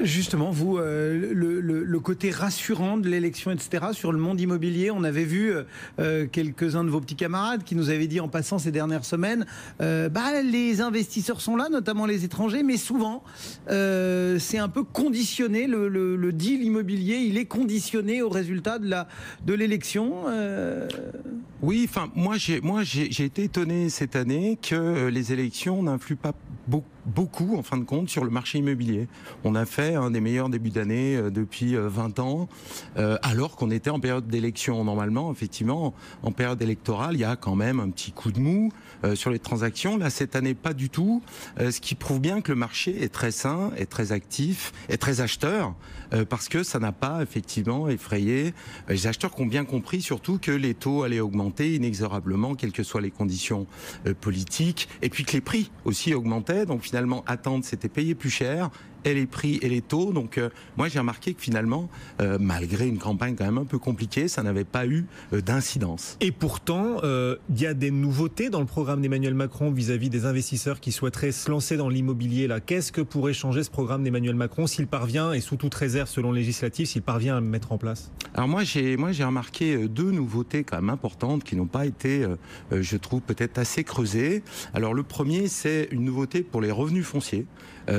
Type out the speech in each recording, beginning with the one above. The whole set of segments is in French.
Justement, vous, le côté rassurant de l'élection, etc., sur le monde immobilier, on avait vu quelques-uns de vos petits camarades qui nous avaient dit en passant ces dernières semaines, les investisseurs sont là, notamment les étrangers, mais souvent, c'est un peu conditionné, le deal immobilier, il est conditionné au résultat de l'élection. Oui, enfin, moi j'ai été étonné cette année que les élections n'influent pas beaucoup, en fin de compte, sur le marché immobilier. On a fait un des meilleurs débuts d'année depuis 20 ans, alors qu'on était en période d'élection. Normalement, effectivement, en période électorale, il y a quand même un petit coup de mou sur les transactions. Là, cette année, pas du tout, ce qui prouve bien que le marché est très sain, est très actif, est très acheteur, parce que ça n'a pas, effectivement, effrayé les acheteurs qui ont bien compris, surtout, que les taux allaient augmenter inexorablement, quelles que soient les conditions politiques, et puis que les prix aussi augmentaient. Donc finalement, attendre, c'était payer plus cher, et les prix et les taux. Donc moi, j'ai remarqué que finalement, malgré une campagne quand même un peu compliquée, ça n'avait pas eu d'incidence. Et pourtant, il y a des nouveautés dans le programme d'Emmanuel Macron vis-à-vis des investisseurs qui souhaiteraient se lancer dans l'immobilier. Là, qu'est-ce que pourrait changer ce programme d'Emmanuel Macron s'il parvient, et sous toute réserve selon le législatif, s'il parvient à le mettre en place? Alors moi, j'ai remarqué deux nouveautés quand même importantes qui n'ont pas été, je trouve, peut-être assez creusées. Alors le premier, c'est une nouveauté pour les revenus fonciers,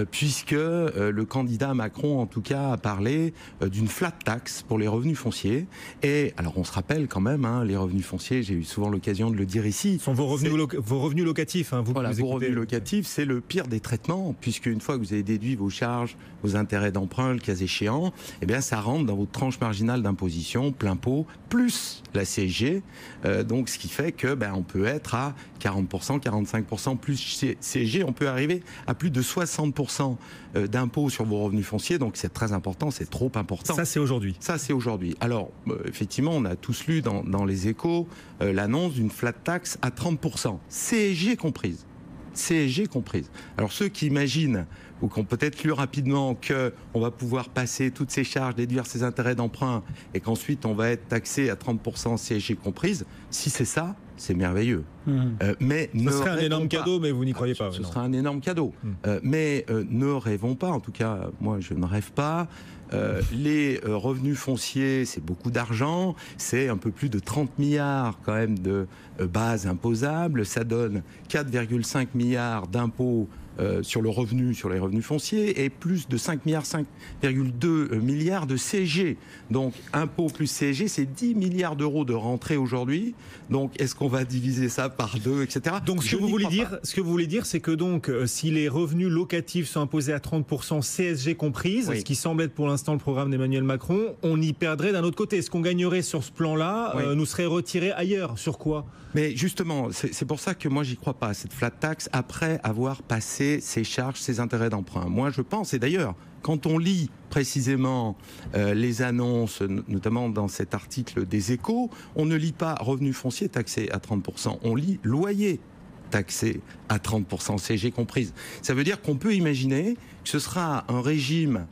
puisque le candidat Macron, en tout cas, a parlé d'une flat tax pour les revenus fonciers. Et alors, on se rappelle quand même, les revenus fonciers, j'ai eu souvent l'occasion de le dire ici. Ce sont vos revenus locatifs. Voilà, vos revenus locatifs, c'est le pire des traitements, puisque une fois que vous avez déduit vos charges, vos intérêts d'emprunt, le cas échéant, eh bien, ça rentre dans votre tranche marginale d'imposition, plein pot, plus la CSG. Donc, ce qui fait que, on peut être à 40%, 45% plus CSG. On peut arriver à plus de 60% d'impôts sur vos revenus fonciers, donc c'est très important, c'est trop important. Ça, c'est aujourd'hui. Ça, c'est aujourd'hui. Alors, effectivement, on a tous lu dans les Échos l'annonce d'une flat tax à 30%, CSG comprise. CSG comprise. Alors, ceux qui imaginent, ou qui ont peut-être lu rapidement, qu'on va pouvoir passer toutes ces charges, déduire ses intérêts d'emprunt, et qu'ensuite on va être taxé à 30% CSG comprise, si c'est ça, c'est merveilleux. Mais ce serait un énorme cadeau, mais vous n'y croyez pas. Ce serait un énorme cadeau. Mais ne rêvons pas, en tout cas, moi je ne rêve pas. Les revenus fonciers, c'est beaucoup d'argent, c'est un peu plus de 30 milliards quand même de bases imposables, ça donne 4,5 milliards d'impôts sur les revenus fonciers, et plus de 5,2 milliards de CSG. Donc, impôts plus CSG, c'est 10 milliards d'euros de rentrée aujourd'hui. Donc, est-ce qu'on va diviser ça par deux, etc. Donc, ce que vous voulez dire, c'est que donc, si les revenus locatifs sont imposés à 30%, CSG comprise, oui, ce qui semble être pour l'instant le programme d'Emmanuel Macron, on y perdrait d'un autre côté. Ce qu'on gagnerait sur ce plan-là, oui, nous serait retiré ailleurs. Sur quoi? Mais justement, c'est pour ça que moi, j'y crois pas, cette flat tax, après avoir passé ses charges, ses intérêts d'emprunt. Moi, je pense, et d'ailleurs, quand on lit précisément les annonces, notamment dans cet article des Échos, on ne lit pas revenus fonciers taxés à 30%, on lit loyer taxé à 30%, CSG comprise. Ça veut dire qu'on peut imaginer que ce sera un régime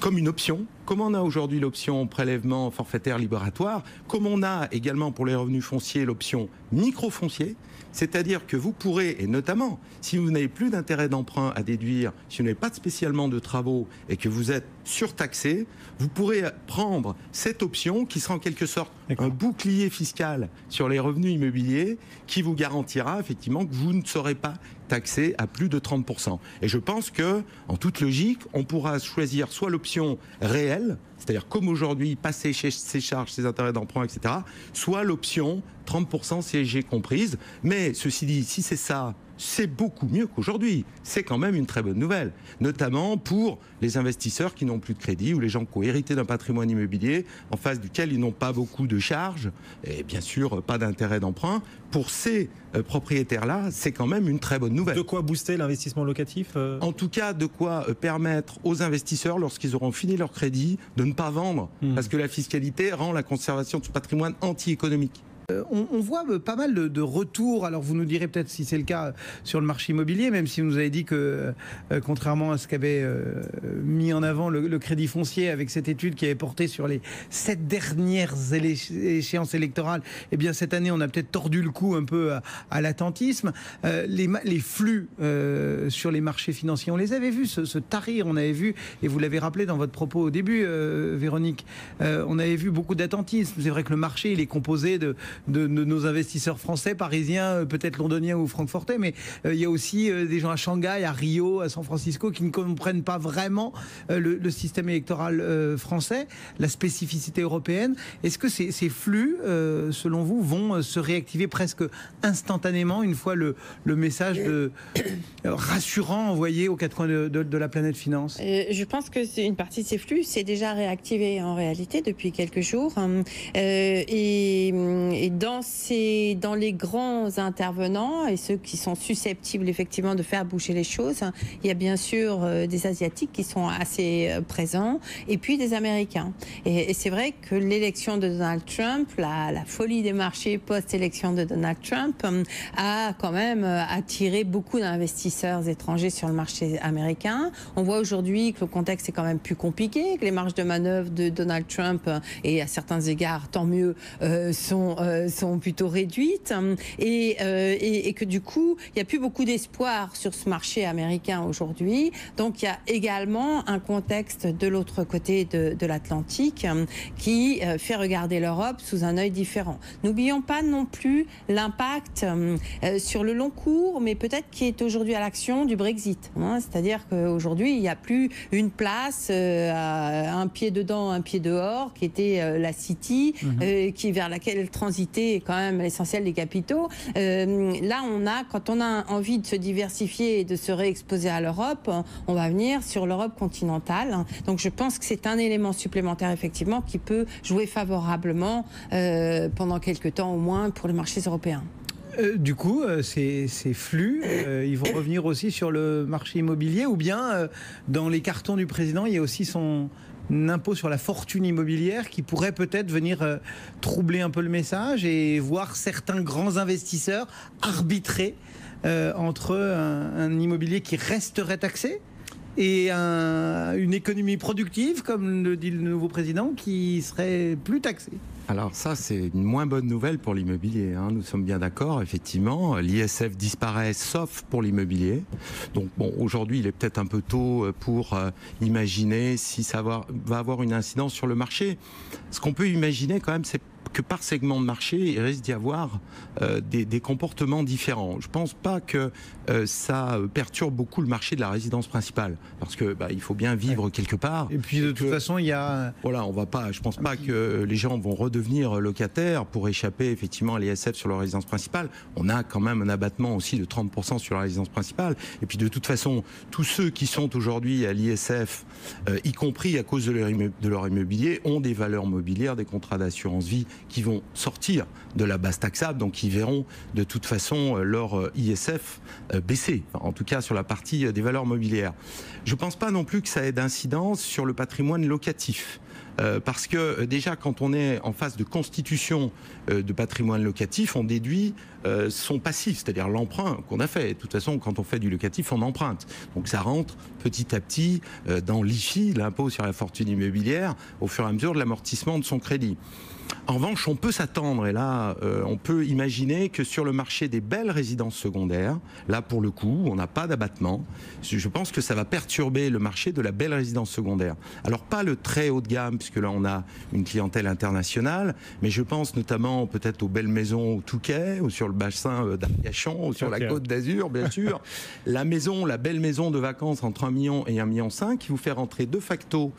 comme une option, comme on a aujourd'hui l'option prélèvement forfaitaire libératoire, comme on a également pour les revenus fonciers l'option microfoncier, c'est-à-dire que vous pourrez, et notamment si vous n'avez plus d'intérêt d'emprunt à déduire, si vous n'avez pas spécialement de travaux et que vous êtes surtaxé, vous pourrez prendre cette option qui sera en quelque sorte un bouclier fiscal sur les revenus immobiliers qui vous garantira effectivement que vous ne serez pas taxé à plus de 30%. Et je pense que, en toute logique, on pourra choisir soit l'option réelle, c'est-à-dire comme aujourd'hui, passer ses charges, ses intérêts d'emprunt, etc., soit l'option 30% CSG comprise. Mais ceci dit, si c'est ça, c'est beaucoup mieux qu'aujourd'hui. C'est quand même une très bonne nouvelle, notamment pour les investisseurs qui n'ont plus de crédit ou les gens qui ont hérité d'un patrimoine immobilier en face duquel ils n'ont pas beaucoup de charges et bien sûr pas d'intérêt d'emprunt. Pour ces propriétaires-là, c'est quand même une très bonne nouvelle. De quoi booster l'investissement locatif En tout cas, de quoi permettre aux investisseurs, lorsqu'ils auront fini leur crédit, de ne pas vendre, parce que la fiscalité rend la conservation de ce patrimoine anti-économique. On voit pas mal de retours. Alors vous nous direz peut-être si c'est le cas sur le marché immobilier, même si vous nous avez dit que, contrairement à ce qu'avait mis en avant le Crédit Foncier avec cette étude qui avait porté sur les 7 dernières échéances électorales, eh bien cette année on a peut-être tordu le cou un peu à l'attentisme. Les flux sur les marchés financiers, on les avait vus se tarir, on avait vu, et vous l'avez rappelé dans votre propos au début, Véronique, on avait vu beaucoup d'attentisme. C'est vrai que le marché il est composé de nos investisseurs français, parisiens, peut-être londoniens ou francfortais, mais il y a aussi des gens à Shanghai, à Rio, à San Francisco qui ne comprennent pas vraiment le système électoral français, la spécificité européenne. Est-ce que ces flux, selon vous, vont se réactiver presque instantanément une fois le message rassurant envoyé aux 4 coins de la planète finance? Je pense que une partie de ces flux s'est déjà réactivée en réalité depuis quelques jours. Et dans les grands intervenants et ceux qui sont susceptibles effectivement de faire bouger les choses, il y a bien sûr des Asiatiques qui sont assez présents et puis des Américains. Et c'est vrai que l'élection de Donald Trump, la folie des marchés post-élection de Donald Trump a quand même attiré beaucoup d'investisseurs étrangers sur le marché américain. On voit aujourd'hui que le contexte est quand même plus compliqué, que les marges de manœuvre de Donald Trump, et à certains égards, tant mieux, sont plutôt réduites et que du coup, il n'y a plus beaucoup d'espoir sur ce marché américain aujourd'hui. Donc, il y a également un contexte de l'autre côté de l'Atlantique qui fait regarder l'Europe sous un œil différent. N'oublions pas non plus l'impact sur le long cours, mais peut-être qui est aujourd'hui à l'action du Brexit. C'est-à-dire qu'aujourd'hui, il n'y a plus une place, un pied dedans, un pied dehors, qui était la City, vers laquelle transiter quand même l'essentiel des capitaux. Là, quand on a envie de se diversifier et de se réexposer à l'Europe, on va venir sur l'Europe continentale. Donc, je pense que c'est un élément supplémentaire, effectivement, qui peut jouer favorablement pendant quelques temps au moins pour les marchés européens. Du coup, ces flux, ils vont revenir aussi sur le marché immobilier, ou bien dans les cartons du président, il y a aussi son impôt sur la fortune immobilière qui pourrait peut-être venir troubler un peu le message et voir certains grands investisseurs arbitrer entre un immobilier qui resterait taxé et une économie productive, comme le dit le nouveau président, qui serait plus taxée. Alors ça, c'est une moins bonne nouvelle pour l'immobilier. Nous sommes bien d'accord, effectivement. L'ISF disparaît, sauf pour l'immobilier. Donc bon, aujourd'hui, il est peut-être un peu tôt pour imaginer si ça va avoir une incidence sur le marché. Ce qu'on peut imaginer quand même, c'est que par segment de marché, il risque d'y avoir des comportements différents. Je ne pense pas que ça perturbe beaucoup le marché de la résidence principale, parce que il faut bien vivre quelque part. Et puis de toute façon, il y a... Voilà, on va pas. Je ne pense pas que les gens vont redevenir locataires pour échapper effectivement à l'ISF sur leur résidence principale. On a quand même un abattement aussi de 30% sur la résidence principale. Et puis de toute façon, tous ceux qui sont aujourd'hui à l'ISF, y compris à cause de leur immobilier, ont des valeurs mobilières, des contrats d'assurance vie qui vont sortir de la base taxable, donc qui verront de toute façon leur ISF baisser, en tout cas sur la partie des valeurs mobilières. Je ne pense pas non plus que ça ait d'incidence sur le patrimoine locatif. Parce que déjà, quand on est en phase de constitution de patrimoine locatif, on déduit son passif, c'est-à-dire l'emprunt qu'on a fait. De toute façon, quand on fait du locatif, on emprunte. Donc ça rentre petit à petit dans l'IFI, l'impôt sur la fortune immobilière, au fur et à mesure de l'amortissement de son crédit. En revanche, on peut s'attendre, et là, on peut imaginer que sur le marché des belles résidences secondaires, là, pour le coup, on n'a pas d'abattement. Je pense que ça va perturber le marché de la belle résidence secondaire. Alors, pas le très haut de gamme, puisque là, on a une clientèle internationale, mais je pense notamment peut-être aux belles maisons au Touquet, ou sur le bassin d'Arcachon, ou sur la Côte d'Azur, bien sûr. La belle maison de vacances entre 1 million et 1,5 million, qui vous fait rentrer de facto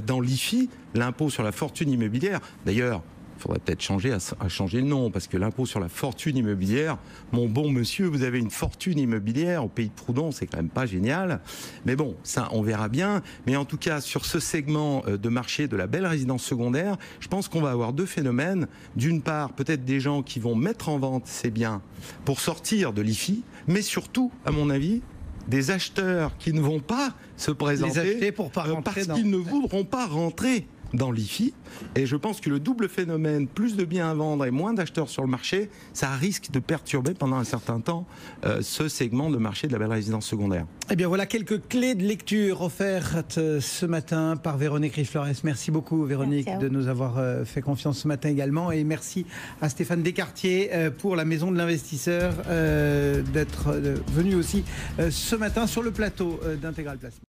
dans l'IFI, l'impôt sur la fortune immobilière. D'ailleurs, il faudrait peut-être changer le nom, parce que l'impôt sur la fortune immobilière, mon bon monsieur, vous avez une fortune immobilière au pays de Proudhon, c'est quand même pas génial. Mais bon, ça, on verra bien. Mais en tout cas, sur ce segment de marché de la belle résidence secondaire, je pense qu'on va avoir 2 phénomènes. D'une part, peut-être des gens qui vont mettre en vente ces biens pour sortir de l'IFI, mais surtout, à mon avis, des acheteurs qui ne vont pas se présenter pour pas rentrer parce qu'ils ne voudront pas rentrer dans l'IFI. Et je pense que le double phénomène, plus de biens à vendre et moins d'acheteurs sur le marché, ça risque de perturber pendant un certain temps ce segment de marché de la belle résidence secondaire. Eh bien voilà quelques clés de lecture offertes ce matin par Véronique Riche-Flores. Merci beaucoup Véronique de nous avoir fait confiance ce matin également. Et merci à Stéphane Descartier pour la Maison de l'Investisseur d'être venu aussi ce matin sur le plateau d'Intégral Placement.